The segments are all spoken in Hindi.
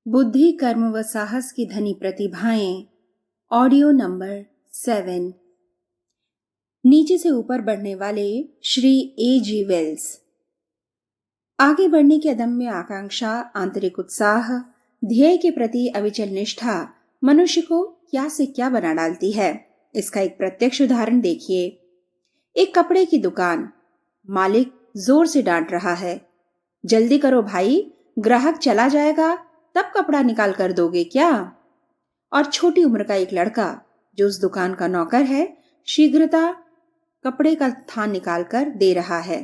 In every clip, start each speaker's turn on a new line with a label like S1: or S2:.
S1: बुद्धि, कर्म व साहस की धनी प्रतिभाएं। Audio number 7। नीचे से ऊपर बढ़ने वाले श्री A.G. वेल्स। आगे बढ़ने की अदम्य आकांक्षा, आंतरिक उत्साह, ध्येय के प्रति अविचल निष्ठा मनुष्य को क्या से क्या बना डालती है। इसका एक प्रत्यक्ष उदाहरण देखिए। एक कपड़े की दुकान, मालिक जोर से डांट रहा है, जल्दी करो भाई, ग्राहक चला जाएगा, तब कपड़ा निकाल कर दोगे क्या। और छोटी उम्र का एक लड़का जो उस दुकान का नौकर है, शीघ्रता कपड़े का थान निकाल कर दे रहा है।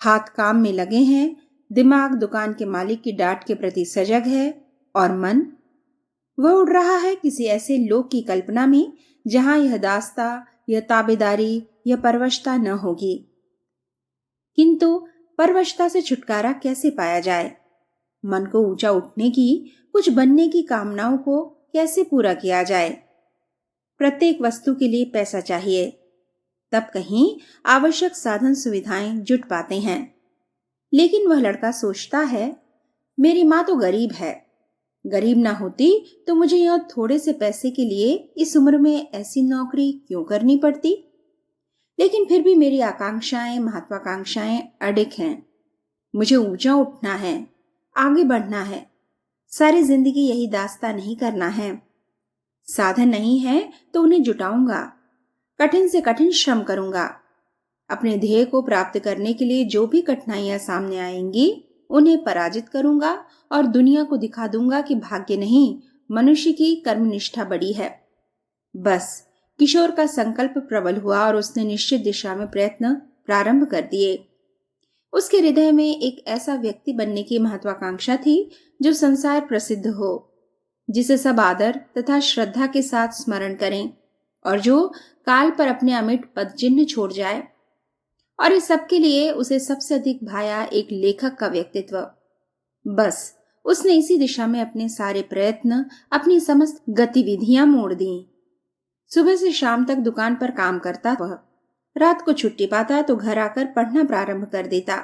S1: हाथ काम में लगे हैं, दिमाग दुकान के मालिक की डांट के प्रति सजग है और मन वह उड़ रहा है किसी ऐसे लोक की कल्पना में जहां यह दास्ता, यह ताबेदारी, यह परवशता न होगी। किंतु परवशता से छुटकारा कैसे पाया जाए? मन को ऊंचा उठने की, कुछ बनने की कामनाओं को कैसे पूरा किया जाए? प्रत्येक वस्तु के लिए पैसा चाहिए, तब कहीं आवश्यक साधन सुविधाएं जुट पाते हैं। लेकिन वह लड़का सोचता है, मेरी माँ तो गरीब है, गरीब ना होती तो मुझे यह थोड़े से पैसे के लिए इस उम्र में ऐसी नौकरी क्यों करनी पड़ती। लेकिन फिर भी मेरी आकांक्षाएं, महत्वाकांक्षाएं अडिग हैं। मुझे ऊंचा उठना है, आगे बढ़ना है, सारी जिंदगी यही दास्ता नहीं करना है। साधन नहीं है तो उन्हें जुटाऊंगा, कठिन से कठिन श्रम करूंगा। अपने ध्येय को प्राप्त करने के लिए जो भी कठिनाइयां सामने आएंगी, उन्हें पराजित करूंगा और दुनिया को दिखा दूंगा कि भाग्य नहीं, मनुष्य की कर्मनिष्ठा बड़ी है। बस किशोर का संकल्प प्रबल हुआ और उसने निश्चित दिशा में प्रयत्न प्रारंभ कर दिए। उसके हृदय में एक ऐसा व्यक्ति बनने की महत्वाकांक्षा थी जो संसार प्रसिद्ध हो, जिसे सब आदर तथा श्रद्धा के साथ स्मरण करें और जो काल पर अपने अमिट पद चिन्ह छोड़ जाए। और इस सब के लिए उसे सबसे अधिक भाया एक लेखक का व्यक्तित्व। बस उसने इसी दिशा में अपने सारे प्रयत्न, अपनी समस्त गतिविधियां मोड़ दी। सुबह से शाम तक दुकान पर काम करता वह, रात को छुट्टी पाता तो घर आकर पढ़ना प्रारंभ कर देता।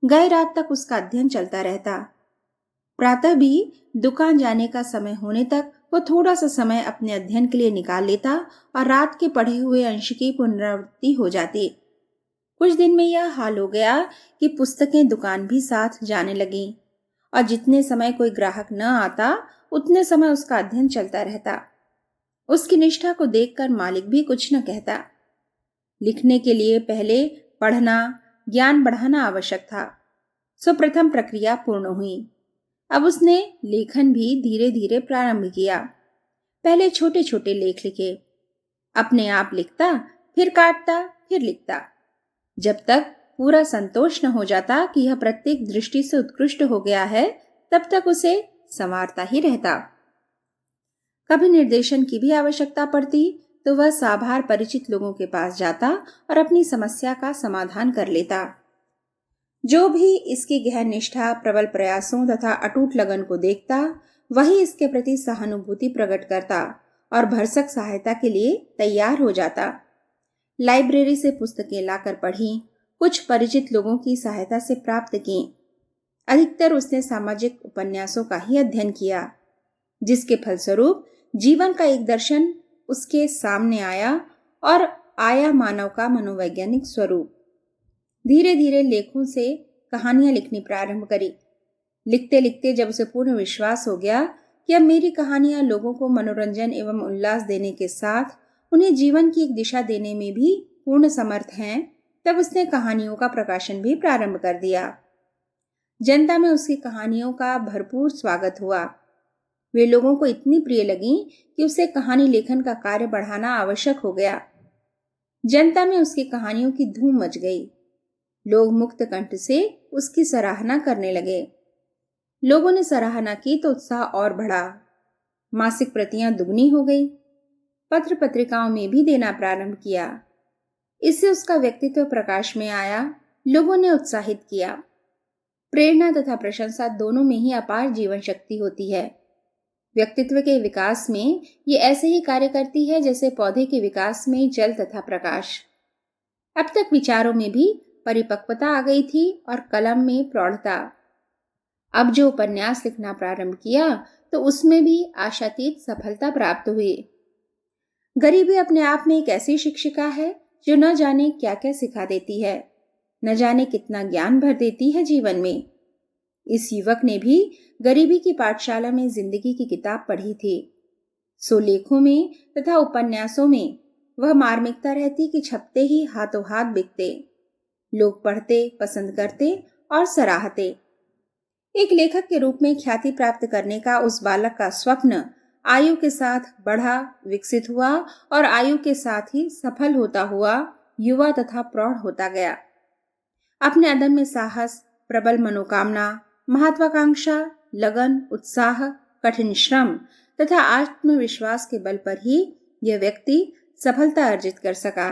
S1: गए रात तक उसका अध्ययन चलता रहता। प्रातः भी दुकान जाने का समय होने तक वो थोड़ा सा समय अपने अध्ययन के लिए निकाल लेता और रात के पढ़े हुए अंश की पुनरावृत्ति हो जाती। कुछ दिन में यह हाल हो गया कि पुस्तकें दुकान भी साथ जाने लगी और जितने समय कोई ग्राहक न आता, उतने समय उसका अध्ययन चलता रहता। उसकी निष्ठा को देखकर मालिक भी कुछ न कहता। लिखने के लिए पहले पढ़ना, ज्ञान बढ़ाना आवश्यक था। सो प्रथम प्रक्रिया पूर्ण हुई। अब उसने लेखन भी धीरे धीरे प्रारंभ किया। पहले छोटे छोटे लेख लिखे, अपने आप लिखता, फिर काटता, फिर लिखता, जब तक पूरा संतोष न हो जाता कि यह प्रत्येक दृष्टि से उत्कृष्ट हो गया है, तब तक उसे संवारता ही रहता। कभी निर्देशन की भी आवश्यकता पड़ती तो वह साभार परिचित लोगों के पास जाता और अपनी समस्या का समाधान कर लेता। जो भी इसकी गहन निष्ठा, प्रबल प्रयासों तथा अटूट लगन को देखता, वही इसके प्रति सहानुभूति प्रकट करता और भरसक सहायता के लिए तैयार हो जाता। लाइब्रेरी से पुस्तकें लाकर पढ़ी, कुछ परिचित लोगों की सहायता से प्राप्त की। अधिकतर उसने सामाजिक उपन्यासों का ही अध्ययन किया, जिसके फलस्वरूप जीवन का एक दर्शन उसके सामने आया और आया मानव का मनोवैज्ञानिक स्वरूप। धीरे धीरे लेखों से कहानियां लिखनी प्रारंभ करी। लिखते लिखते जब उसे पूर्ण विश्वास हो गया कि अब मेरी कहानियां लोगों को मनोरंजन एवं उल्लास देने के साथ उन्हें जीवन की एक दिशा देने में भी पूर्ण समर्थ हैं, तब उसने कहानियों का प्रकाशन भी प्रारंभ कर दिया। जनता में उसकी कहानियों का भरपूर स्वागत हुआ। वे लोगों को इतनी प्रिय लगी कि उसे कहानी लेखन का कार्य बढ़ाना आवश्यक हो गया। जनता में उसकी कहानियों की धूम मच गई। लोग मुक्त कंठ से उसकी सराहना करने लगे। लोगों ने सराहना की तो उत्साह और बढ़ा। मासिक प्रतियां दुगनी हो गई। पत्र पत्रिकाओं में भी देना प्रारंभ किया। इससे उसका व्यक्तित्व प्रकाश में आया। लोगों ने उत्साहित किया। प्रेरणा तथा प्रशंसा दोनों में ही अपार जीवन शक्ति होती है। व्यक्तित्व के विकास में ये ऐसे ही कार्य करती है जैसे पौधे के विकास में जल तथा प्रकाश। अब तक विचारों में भी परिपक्वता आ गई थी और कलम में प्रौढ़ता। अब जो उपन्यास लिखना प्रारंभ किया तो उसमें भी आशातीत सफलता प्राप्त हुई। गरीबी अपने आप में एक ऐसी शिक्षिका है जो न जाने क्या क्या सिखा देती है, न जाने कितना ज्ञान भर देती है जीवन में। इस युवक ने भी गरीबी की पाठशाला में जिंदगी की किताब पढ़ी थी। सो लेखों में तथा उपन्यासों में वह मार्मिकता रहती कि छपते ही हाथों हाथ बिकते, लोग पढ़ते, पसंद करते और सराहते। एक लेखक के रूप में ख्याति प्राप्त करने का उस बालक का स्वप्न आयु के साथ बढ़ा, विकसित हुआ और आयु के साथ ही सफल होता हुआ युवा तथा प्रौढ़ होता गया। अपने अदम्य साहस, प्रबल मनोकामना, महत्वाकांक्षा, लगन, उत्साह, कठिन श्रम तथा आत्मविश्वास के बल पर ही यह व्यक्ति सफलता अर्जित कर सका।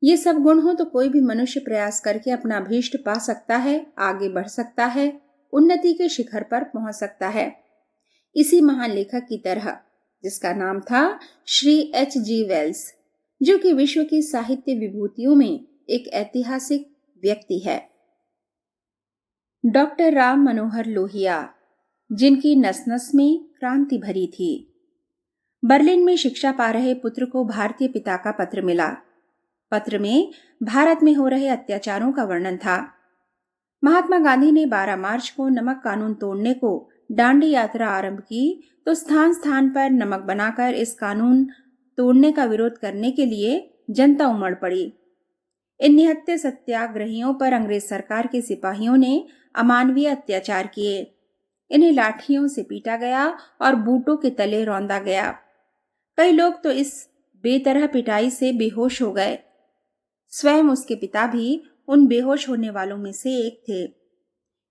S1: ये सब गुण हो तो कोई भी मनुष्य प्रयास करके अपना अभीष्ट पा सकता है, आगे बढ़ सकता है, उन्नति के शिखर पर पहुंच सकता है। इसी महान लेखक की तरह, जिसका नाम था श्री H.G. वेल्स, जो कि विश्व की साहित्य विभूतियों में एक ऐतिहासिक व्यक्ति है। डॉक्टर राम मनोहर लोहिया, जिनकी नस नस में क्रांति भरी थी। बर्लिन में शिक्षा पा रहे पुत्र को भारतीय पिता का पत्र मिला। पत्र में भारत में हो रहे अत्याचारों का वर्णन था। महात्मा गांधी ने 12 मार्च को नमक कानून तोड़ने को दांडी यात्रा आरंभ की तो स्थान स्थान पर नमक बनाकर इस कानून तोड़ने का विरोध करने के लिए जनता उमड़ पड़ी। इन निहत्थे सत्याग्रहियों पर अंग्रेज सरकार के सिपाहियों ने अमानवीय अत्याचार किए। इन्हें लाठियों से पीटा गया और बूटों के तले रौंदा गया। कई लोग तो इस बेतरह पिटाई से बेहोश हो गए। स्वयं उसके पिता भी उन बेहोश होने वालों में से एक थे।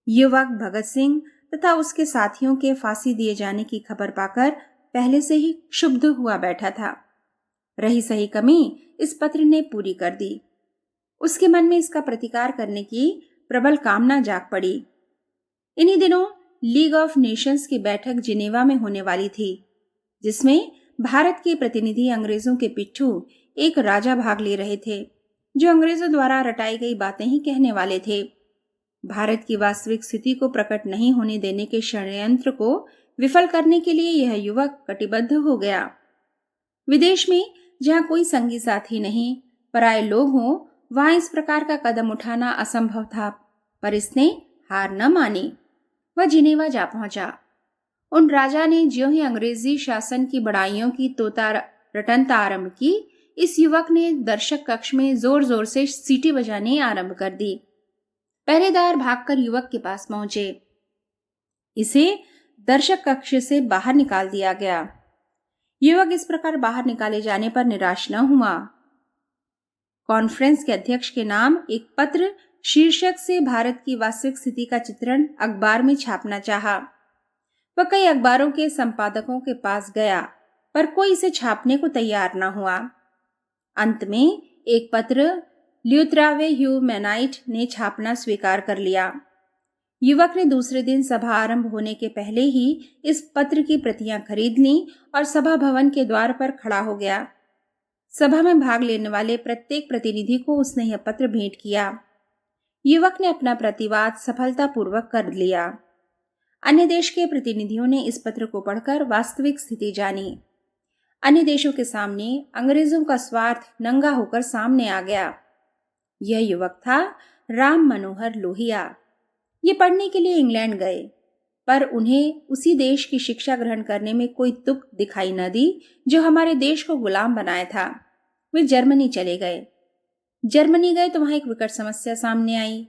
S1: युवक भगत सिंह तथा उसके साथियों के फांसी दिए जाने की खबर पाकर पहले से ही क्षुब्ध हुआ बैठा था। रही सही कमी इस पत्र ने पूरी कर दी। उसके मन में इसका प्रतिकार करने की प्रबल कामना जाग पड़ी। इन्हीं दिनों लीग ऑफ नेशंस की बैठक जिनेवा में होने वाली थी, जिसमें भारत के प्रतिनिधि अंग्रेजों के पिट्ठू एक राजा भाग ले रहे थे, जो अंग्रेजों द्वारा रटाई गई बातें ही कहने वाले थे। भारत की वास्तविक स्थिति को प्रकट नहीं होने देने के षड्यंत्र को विफल करने के लिए यह युवक कटिबद्ध हो गया। विदेश में जहां कोई संगी साथी नहीं, पराये लोग हों, वहां इस प्रकार का कदम उठाना असंभव था, पर इसने हार न मानी। वह जिनेवा जा पहुंचा। उन राजा ने ज्यों ही अंग्रेजी शासन की बड़ाइयों की तोता रटनता आरंभ की, इस युवक ने दर्शक कक्ष में जोर जोर से सीटी बजाने आरंभ कर दी। पहरेदार भागकर युवक के पास पहुंचे। इसे दर्शक कक्ष से बाहर निकाल दिया गया। युवक इस प्रकार बाहर निकाले जाने पर निराश न हुआ। कॉन्फ्रेंस के अध्यक्ष के नाम एक पत्र शीर्षक से भारत की वास्तविक स्थिति का चित्रण अखबार में छापना चाहा। वह कई अखबारों के संपादकों के पास गया, पर कोई इसे छापने को तैयार न हुआ। अंत में एक पत्र ल्यूत्रावे ह्यूमैनाइट ने छापना स्वीकार कर लिया। युवक ने दूसरे दिन सभा आरंभ होने के पहले ही इस पत्र की प्रतियां खरीद लीं और सभा भवन के द्वार पर खड़ा हो गया। सभा में भाग लेने वाले प्रत्येक प्रतिनिधि को उसने यह पत्र भेंट किया। युवक ने अपना प्रतिवाद सफलतापूर्वक कर लिया। अन्य देश के प्रतिनिधियों ने इस पत्र को पढ़कर वास्तविक स्थिति जानी। अन्य देशों के सामने अंग्रेजों का स्वार्थ नंगा होकर सामने आ गया। यह युवक था राम मनोहर लोहिया। ये पढ़ने के लिए इंग्लैंड गए, पर उन्हें उसी देश की शिक्षा ग्रहण करने में कोई तुक दिखाई न दी जो हमारे देश को गुलाम बनाया था। वे जर्मनी चले गए। जर्मनी गए तो वहां एक विकट समस्या सामने आई।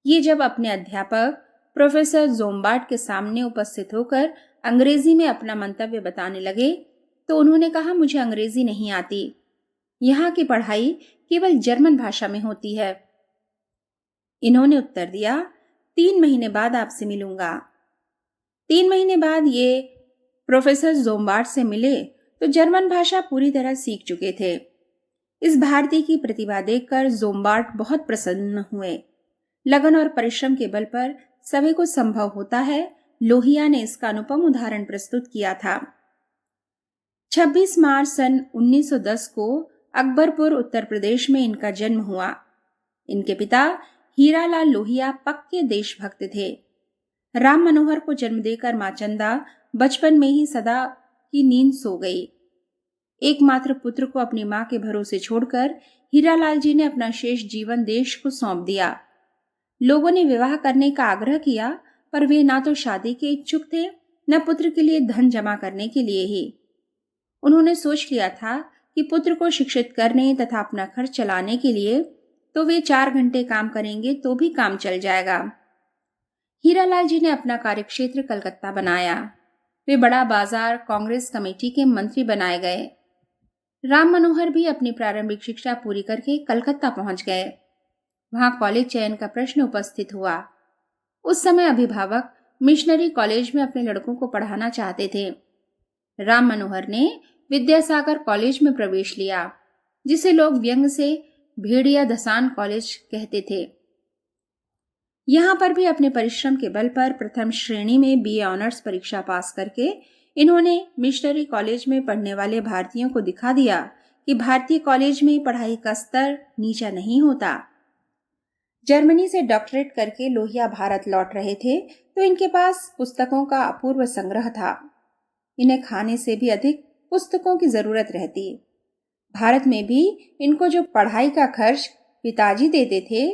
S1: ये जब अपने अध्यापक प्रोफेसर जोम्बार्ट के सामने उपस्थित होकर अंग्रेजी में अपना मंतव्य बताने लगे तो उन्होंने कहा, मुझे अंग्रेजी नहीं आती। यहाँ की पढ़ाई केवल जर्मन भाषा में होती है। इन्होंने उत्तर दिया, 3 महीने बाद आपसे मिलूंगा। 3 महीने बाद ये प्रोफेसर जोम्बार्ट से मिले तो जर्मन भाषा पूरी तरह सीख चुके थे। इस भारतीय की प्रतिभा देखकर जोम्बार्ट बहुत प्रसन्न हुए। लगन और परिश्रम के बल पर सभी को संभव होता है, लोहिया ने इसका अनुपम उदाहरण प्रस्तुत किया था। 26 मार्च सन 1910 को अकबरपुर उत्तर प्रदेश में इनका जन्म हुआ। इनके पिता हीरालाल लोहिया पक्के देशभक्त थे। राम मनोहर को जन्म देकर मां चंदा बचपन में ही सदा की नींद सो गई। एकमात्र पुत्र को अपनी मां के भरोसे छोड़कर हीरालाल जी ने अपना शेष जीवन देश को सौंप दिया। लोगों ने विवाह करने का आग्रह किया, पर वे ना तो शादी के इच्छुक थे, न पुत्र के लिए धन जमा करने के लिए ही। उन्होंने सोच लिया था कि पुत्र को शिक्षित करने तथा अपना खर्च चलाने के लिए तो वे 4 घंटे काम करेंगे तो भी काम चल जाएगा। हीरालाल जी ने अपना कार्यक्षेत्र कलकत्ता बनाया। वे बड़ा बाजार कांग्रेस कमेटी के मंत्री बनाए गए। राम मनोहर भी अपनी प्रारंभिक शिक्षा पूरी करके कलकत्ता पहुंच गए। वहां कॉलेज चयन का प्रश्न उपस्थित हुआ। उस समय अभिभावक मिशनरी कॉलेज में अपने लड़कों को पढ़ाना चाहते थे। राम मनोहर ने विद्यासागर कॉलेज में प्रवेश लिया, जिसे लोग व्यंग से भेड़िया दसान कॉलेज कहते थे। यहां पर भी अपने परिश्रम के बल पर प्रथम श्रेणी में बीए ऑनर्स परीक्षा पास करके इन्होंने मिशनरी कॉलेज में पढ़ने वाले भारतीयों को दिखा दिया कि भारतीय कॉलेज में पढ़ाई का स्तर नीचा नहीं होता। जर्मनी से डॉक्टरेट करके लोहिया भारत लौट रहे थे तो इनके पास पुस्तकों का अपूर्व संग्रह था। इन्हें खाने से भी अधिक पुस्तकों की जरूरत रहती। भारत में भी इनको जो पढ़ाई का खर्च पिताजी देते थे,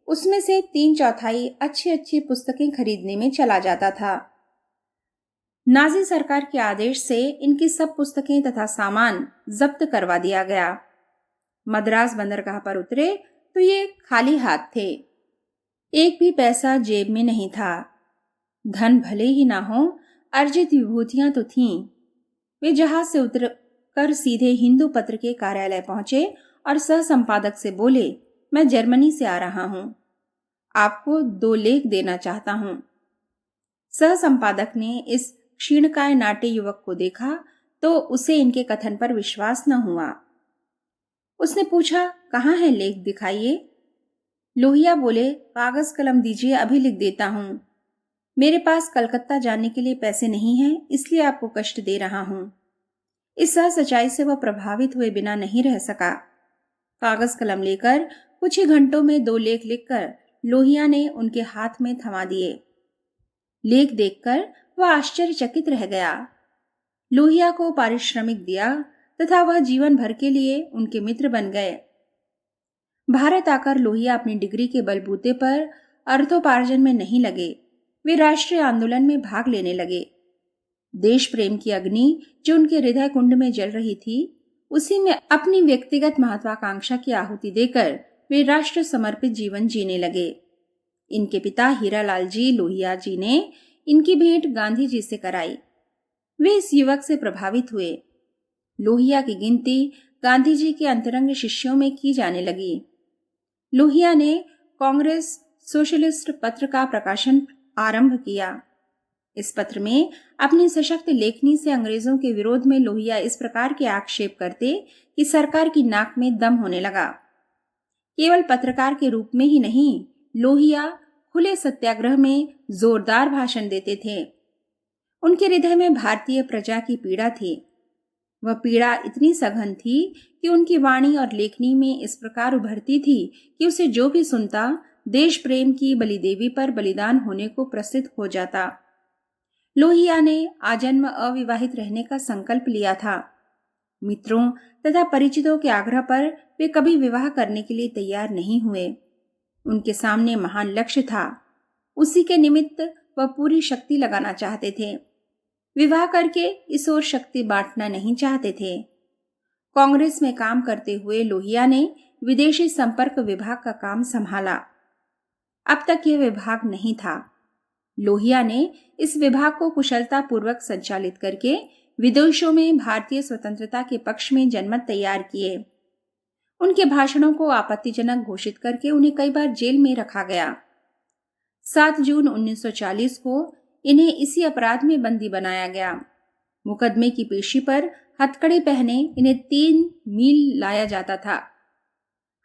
S1: उसमें से 3/4 अच्छी अच्छी पुस्तकें खरीदने में चला जाता था। नाजी सरकार के आदेश से इनकी सब पुस्तकें तथा सामान जब्त करवा दिया गया। मद्रास बंदरगाह पर उतरे तो ये खाली हाथ थे। एक भी पैसा जेब में नहीं था। धन भले ही ना हो, अर्जित विभूतियां तो थीं। वे जहाज से उतरकर सीधे हिंदू पत्र के कार्यालय पहुंचे और सह संपादक से बोले, मैं जर्मनी से आ रहा हूं, आपको 2 लेख देना चाहता हूं। सह संपादक ने इस क्षीणकाय नाट्य युवक को देखा तो उसे इनके कथन पर विश्वास न हुआ। उसने पूछा, कहाँ है लेख, दिखाइए। लोहिया बोले, कागज कलम दीजिए, अभी लिख देता हूं। मेरे पास कलकत्ता जाने के लिए पैसे नहीं हैं, इसलिए आपको कष्ट दे रहा हूं। इस सच्चाई से वह प्रभावित हुए बिना नहीं रह सका। कागज कलम लेकर कुछ ही घंटों में 2 लेख लिखकर लोहिया ने उनके हाथ में थमा दिए। लेख देखकर वह आश्चर्यचकित रह गया। लोहिया को पारिश्रमिक दिया तथा वह जीवन भर के लिए उनके मित्र बन गए। भारत आकर लोहिया अपनी डिग्री के बलबूते पर अर्थोपार्जन में नहीं लगे। वे राष्ट्रीय आंदोलन में भाग लेने लगे। देश प्रेम की अग्नि जो उनके हृदय कुंड में जल रही थी, उसी में अपनी व्यक्तिगत महत्वाकांक्षा की आहुति देकर वे राष्ट्र समर्पित जीवन जीने लगे। इनके पिता हीरालाल जी लोहिया जी ने इनकी भेंट गांधी जी से कराई। वे इस युवक से प्रभावित हुए। लोहिया की गिनती गांधी जी के अंतरंग शिष्यों में की जाने लगी। लोहिया ने कांग्रेस सोशलिस्ट पत्र का प्रकाशन आरंभ किया। इस पत्र में अपनी सशक्त लेखनी से अंग्रेजों के विरोध में लोहिया इस प्रकार के आक्षेप करते कि सरकार की नाक में दम होने लगा। केवल पत्रकार के रूप में ही नहीं, लोहिया खुले सत्याग्रह में जोरदार भाषण देते थे। उनके हृदय में भारतीय प्रजा की पीड़ा थी। वह पीड़ा इतनी सघन थी कि उनकी वाणी और लेखनी में इस प्रकार उभरती थी कि उसे जो भी सुनता देश प्रेम की बलिदेवी पर बलिदान होने को प्रसिद्ध हो जाता। लोहिया ने आजन्म अविवाहित रहने का संकल्प लिया था। मित्रों तथा परिचितों के आग्रह पर वे कभी विवाह करने के लिए तैयार नहीं हुए। उनके सामने महान लक्ष्य था। उसी के निमित्त वह पूरी शक्ति लगाना चाहते थे। विवाह करके इस ओर शक्ति बांटना नहीं चाहते थे। कांग्रेस में काम करते हुए लोहिया ने विदेशी संपर्क विभाग का काम संभाला। अब तक यह विभाग नहीं था। लोहिया ने इस विभाग को कुशलता पूर्वक संचालित करके विदेशों में भारतीय स्वतंत्रता के पक्ष में जनमत तैयार किए। उनके भाषणों को आपत्तिजनक घोषित करके उन्हें कई बार जेल में रखा गया। 7 जून 1940 को इन्हें इसी अपराध में बंदी बनाया गया। मुकदमे की पेशी पर हथकड़ी पहने इन्हें 3 मील लाया जाता था।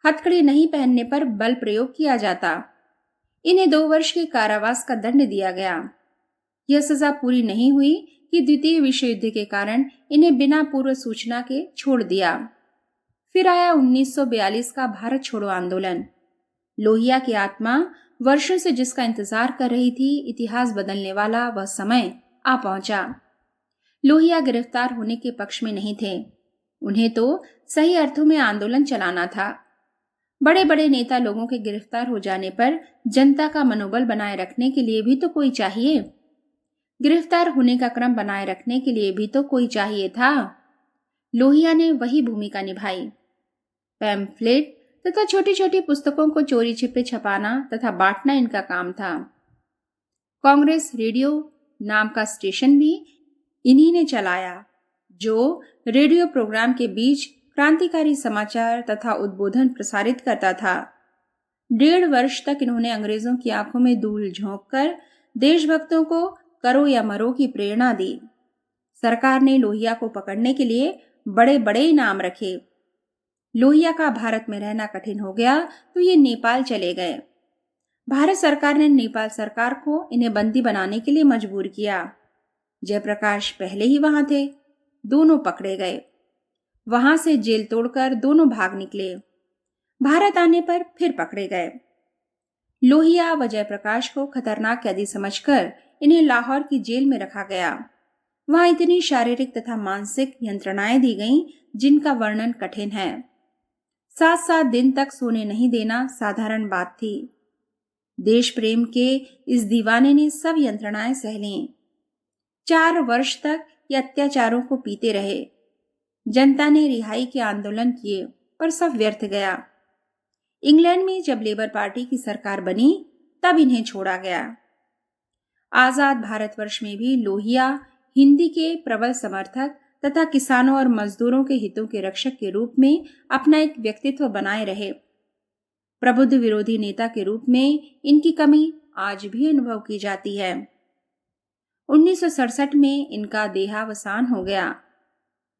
S1: हथकड़ी नहीं पहनने पर बल प्रयोग किया जाता। इन्हें 2 वर्ष के कारावास का दंड दिया गया। यह सजा पूरी नहीं हुई कि द्वितीय विश्व युद्ध के कारण इन्हें बिना पूर्व सूचना के छोड़ दिया। फिर आया 1942 का भारत छोड़ो आंदोलन। लोहिया की आत्मा वर्षों से जिसका इंतजार कर रही थी, इतिहास बदलने वाला वह समय आ पहुंचा। लोहिया गिरफ्तार होने के पक्ष में नहीं थे। उन्हें तो सही अर्थों में आंदोलन चलाना था। बड़े बड़े नेता लोगों के गिरफ्तार हो जाने पर जनता का मनोबल बनाए रखने के लिए भी तो कोई चाहिए। गिरफ्तार होने का क्रम बनाए रखने के लिए भी तो कोई चाहिए था। लोहिया ने वही भूमिका निभाई। पैम्फलेट तथा छोटी छोटी पुस्तकों को चोरी छिपे छपाना तथा बांटना इनका काम था। कांग्रेस रेडियो नाम का स्टेशन भी इन्हीं ने चलाया, जो रेडियो प्रोग्राम के बीच क्रांतिकारी समाचार तथा उद्बोधन प्रसारित करता था। 1.5 वर्ष तक इन्होंने अंग्रेजों की आंखों में धूल झोंककर देशभक्तों को करो या मरो की प्रेरणा दी। सरकार ने लोहिया को पकड़ने के लिए बड़े बड़े इनाम रखे। लोहिया का भारत में रहना कठिन हो गया तो ये नेपाल चले गए। भारत सरकार ने नेपाल सरकार को इन्हें बंदी बनाने के लिए मजबूर किया। जयप्रकाश पहले ही वहां थे। दोनों पकड़े गए। वहां से जेल तोड़कर दोनों भाग निकले। भारत आने पर फिर पकड़े गए। लोहिया व जयप्रकाश को खतरनाक कैदी समझकर इन्हें लाहौर की जेल में रखा गया। वहां इतनी शारीरिक तथा मानसिक यंत्रणाएं दी गईं जिनका वर्णन कठिन है। 7-7 दिन तक सोने नहीं देना साधारण बात थी। देश प्रेम के इस दीवाने ने सब यंत्रणाएं सह लीं। 4 वर्ष तक ये अत्याचारों को पीते रहे। जनता ने रिहाई के आंदोलन किए पर सब व्यर्थ गया। इंग्लैंड में जब लेबर पार्टी की सरकार बनी तब इन्हें छोड़ा गया। आजाद भारतवर्ष में भी लोहिया हिंदी के प्रबल समर्थक तथा किसानों और मजदूरों के हितों के रक्षक के रूप में अपना एक व्यक्तित्व बनाए रहे। प्रबुद्ध विरोधी नेता के रूप में इनकी कमी आज भी अनुभव की जाती है। 1967 में इनका देहावसान हो गया।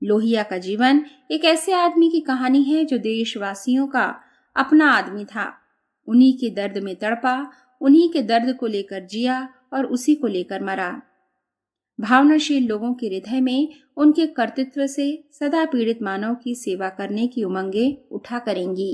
S1: लोहिया का जीवन एक ऐसे आदमी की कहानी है जो देशवासियों का अपना आदमी था। उन्हीं के दर्द में तड़पा, उन्हीं के दर्द को लेकर जिया और उसी को लेकर मरा। भावनाशील लोगों के हृदय में उनके कर्तृत्व से सदा पीड़ित मानव की सेवा करने की उमंगें उठा करेंगी।